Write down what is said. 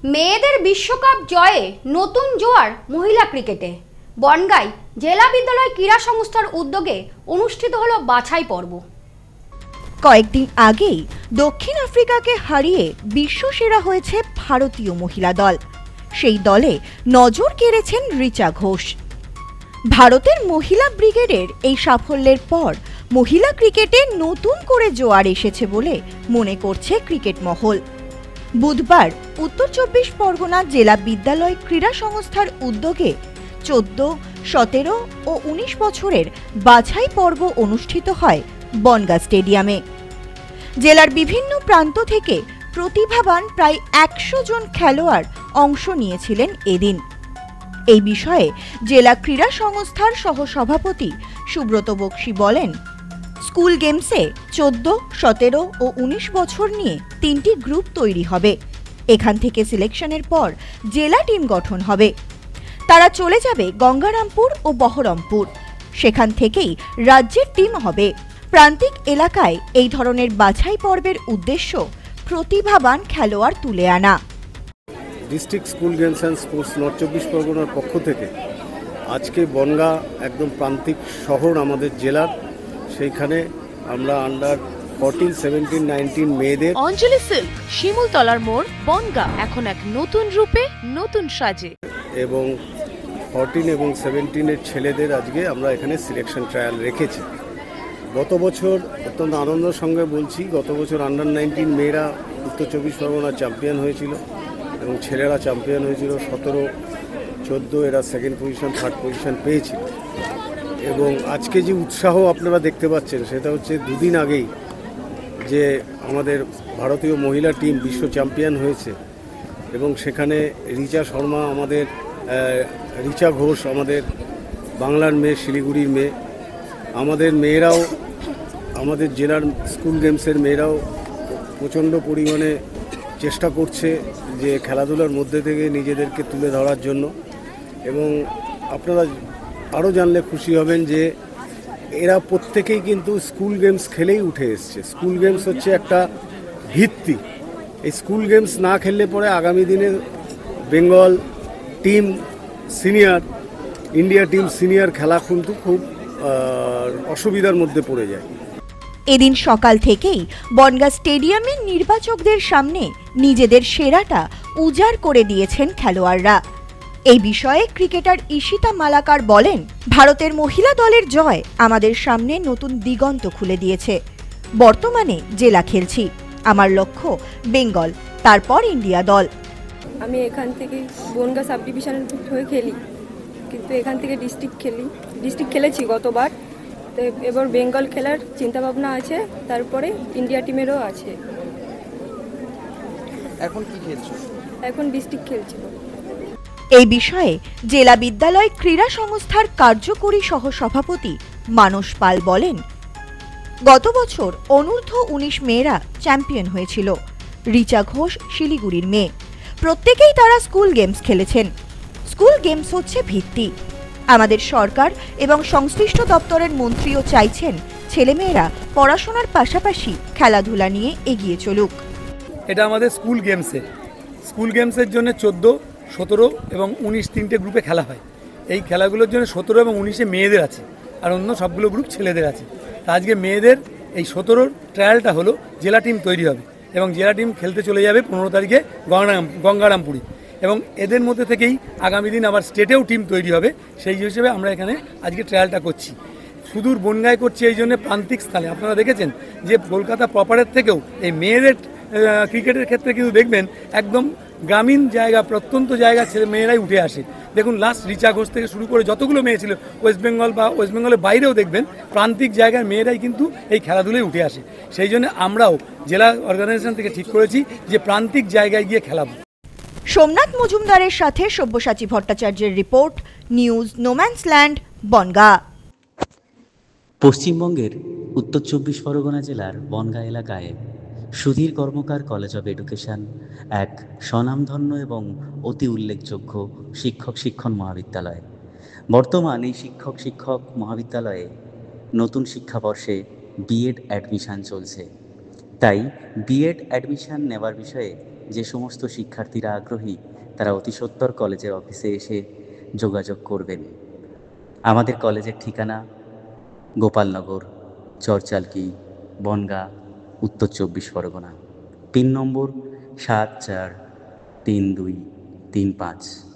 মেয়েদের বিশ্বকাপ জয়ে নতুন জোয়ার মহিলা ক্রিকেটে। বনগাঁয় জেলা বিদ্যালয় ক্রীড়া সংস্থার উদ্যোগে অনুষ্ঠিত হলো বাছাই পর্ব। কয়েকদিন আগেই দক্ষিণ আফ্রিকাকে হারিয়ে বিশ্বসেরা হয়েছে ভারতীয় মহিলা দল। সেই দলে নজর কেড়েছেন রিচা ঘোষ। ভারতের মহিলা ব্রিগেডের এই সাফল্যের পর মহিলা ক্রিকেটে নতুন করে জোয়ার এসেছে বলে মনে করছে ক্রিকেট মহল। বুধবার উত্তর ২৪ পরগনা জেলা বিদ্যালয় ক্রীড়া সংস্থার উদ্যোগে ১৪, ১৭ ও ১৯ বছরের বাছাই পর্ব অনুষ্ঠিত হয় বনগাঁ স্টেডিয়ামে। জেলার বিভিন্ন প্রান্ত থেকে প্রতিভাবান প্রায় ১০০ জন খেলোয়াড় অংশ নিয়েছিলেন এদিন। এই বিষয়ে জেলা ক্রীড়া সংস্থার সহসভাপতি সুব্রত বক্সী বলেন, স্কুল গেমসে ১৪, ১৭ ও ১৯ বছর নিয়ে ৩টি গ্রুপ তৈরি হবে। এখান থেকে সিলেকশনের পর জেলা টিম গঠন হবে। তারা চলে যাবে গঙ্গারামপুর ও বহরমপুর। সেখান থেকেই রাজ্যের টিম হবে। প্রান্তিক এলাকায় এই ধরনের বাছাই পর্বের উদ্দেশ্য প্রতিভাবান খেলোয়াড় তুলে আনা। District school games and sports north ২৪ পরগনার পক্ষ থেকে আজকে বনগাঁ একদম প্রান্তিক শহর আমাদের জেলার, সেইখানে আমরা আন্ডার 14, 17, 19 মেয়েদের অঞ্জলি সিল্ক, শিমুলতলার মোড়, বনগাঁ এখন এক নতুন রূপে নতুন সাজে এবং 14 এবং 17-এর ছেলেদের আজকে আমরা এখানে সিলেকশন ট্রায়াল রেখেছি। গত বছর অত্যন্ত আনন্দের সঙ্গে বলছি, গত বছর আন্ডার 19 মেয়েরা উত্তর ২৪ পরগনা চ্যাম্পিয়ন হয়েছিল এবং ছেলেরা চ্যাম্পিয়ন হয়েছিল। 17, 14 এরা সেকেন্ড পজিশন, থার্ড পজিশন পেয়েছিল। এবং আজকে যে উৎসাহ আপনারা দেখতে পাচ্ছেন সেটা হচ্ছে দুদিন আগেই যে আমাদের ভারতীয় মহিলা টিম বিশ্ব চ্যাম্পিয়ন হয়েছে এবং সেখানে রিচা ঘোষ আমাদের বাংলার মেয়ে, শিলিগুড়ির মেয়ে। আমাদের মেয়েরাও, আমাদের জেলার স্কুল গেমসের মেয়েরাও প্রচণ্ড পরিমাণে চেষ্টা করছে যে খেলাধুলার মধ্যে থেকে নিজেদেরকে তুলে ধরার জন্য। এবং আপনারা আরও জানলে খুশি হবেন যে এরা প্রত্যেকেই কিন্তু স্কুল গেমস খেলেই উঠে এসছে। স্কুল গেমস হচ্ছে একটা ভিত্তি। এই স্কুল গেমস না খেললে পরে আগামী দিনে Bengal team senior, India team senior খেলা কিন্তু খুব অসুবিধার মধ্যে পড়ে যায়। এদিন সকাল থেকেই বনগাঁ স্টেডিয়ামের নির্বাচকদের সামনে নিজেদের সেরাটা উজাড় করে দিয়েছেন খেলোয়াড়রা। এই বিষয়ে ক্রিকেটার ঈশিতা মালাকার বলেন, ভারতের মহিলা দলের জয় আমাদের সামনে নতুন দিগন্ত খুলে দিয়েছে। বর্তমানে জেলা খেলছি, আমার লক্ষ্য বেঙ্গল, তারপর ইন্ডিয়া দল। আমি এখান থেকে বনগাঁ সাব ডিভিশনের হয়ে খেলি, কিন্তু এখান থেকে ডিস্ট্রিক্ট খেলেছি গতবার। তো এবার বেঙ্গল খেলার চিন্তাভাবনা আছে, তারপরে ইন্ডিয়া টিমেরও আছে। এখন কি খেলছো? এখন ডিস্ট্রিক্ট খেলছি। এই বিষয়ে জেলা বিদ্যালয় ক্রীড়া সংস্থার কার্যকরী সহসভাপতি মানস পাল বলেন, গত বছর অনূর্ধ্ব ১৯ মেয়েরা চ্যাম্পিয়ন হয়েছিল। রিচা ঘোষ শিলিগুড়ির মেয়ে। প্রত্যেকেই তারা স্কুল গেমস খেলেছেন। স্কুল গেমস হচ্ছে ভিত্তি। আমাদের সরকার এবং সংশ্লিষ্ট দপ্তরের মন্ত্রীও চাইছেন ছেলেমেয়েরা পড়াশোনার পাশাপাশি খেলাধুলা নিয়ে এগিয়ে চলুক। এটা আমাদের স্কুল গেমসের জন্য 14, 17 এবং 19 তিনটে গ্রুপে খেলা হয়। এই খেলাগুলোর জন্য 17 এবং 19-এ মেয়েদের আছে, আর অন্য সবগুলো গ্রুপ ছেলেদের আছে। তা আজকে মেয়েদের এই 17 ট্রায়ালটা হলো, জেলা টিম তৈরি হবে এবং জেলা টিম খেলতে চলে যাবে 15 তারিখে গঙ্গারামপুরে। এবং এদের মধ্যে থেকেই আগামী দিন আবার স্টেটেও টিম তৈরি হবে। সেই হিসেবে আমরা এখানে আজকে ট্রায়ালটা করছি। সুদূর বনগাঁয় করছি এই জন্য প্রান্তিক স্থানে। আপনারা দেখেছেন যে কলকাতা প্রপারের থেকেও এই মেয়েদের ক্রিকেটের ক্ষেত্রে কিন্তু দেখবেন একদম গ্রামীণ জায়গা, প্রত্যন্ত জায়গা ছেলে মেয়েরাই উঠে আসে। দেখুন লাস্ট রিচা ঘোষ থেকে শুরু করে যতগুলো মেয়ে ছিল ওয়েস্ট বেঙ্গল বা ওয়েস্ট বেঙ্গলের বাইরেও দেখবেন প্রান্তিক জায়গার মেয়েরাই কিন্তু এই খেলাধুলায় উঠে আসে। সেই জন্য আমরাও জেলা অর্গানাইজেশন থেকে ঠিক করেছি যে প্রান্তিক জায়গায় গিয়ে খেলাবো। সোমনাথ মজুমদারের সাথে সব্যসাচী ভট্টাচার্যের রিপোর্ট, নিউজ নোম্যান্সল্যান্ড, বনগাঁ। পশ্চিমবঙ্গের উত্তর ২৪ পরগনা জেলার বনগাঁ এলাকায় সুধীর কর্মকার কলেজ অব এডুকেশন এক স্বনামধন্য এবং অতি উল্লেখযোগ্য শিক্ষণ মহাবিদ্যালয়। বর্তমান এই শিক্ষক মহাবিদ্যালয়ে নতুন শিক্ষাবর্ষে বিএড অ্যাডমিশন চলছে। তাই বিএড অ্যাডমিশন নেওয়ার বিষয়ে যে সমস্ত শিক্ষার্থীরা আগ্রহী তারা অতি সত্বর কলেজের অফিসে এসে যোগাযোগ করবেন। আমাদের কলেজের ঠিকানা গোপালনগর, চরচালকি, বনগাঁ, উত্তর 24 পরগনা। পিন নম্বর 743235।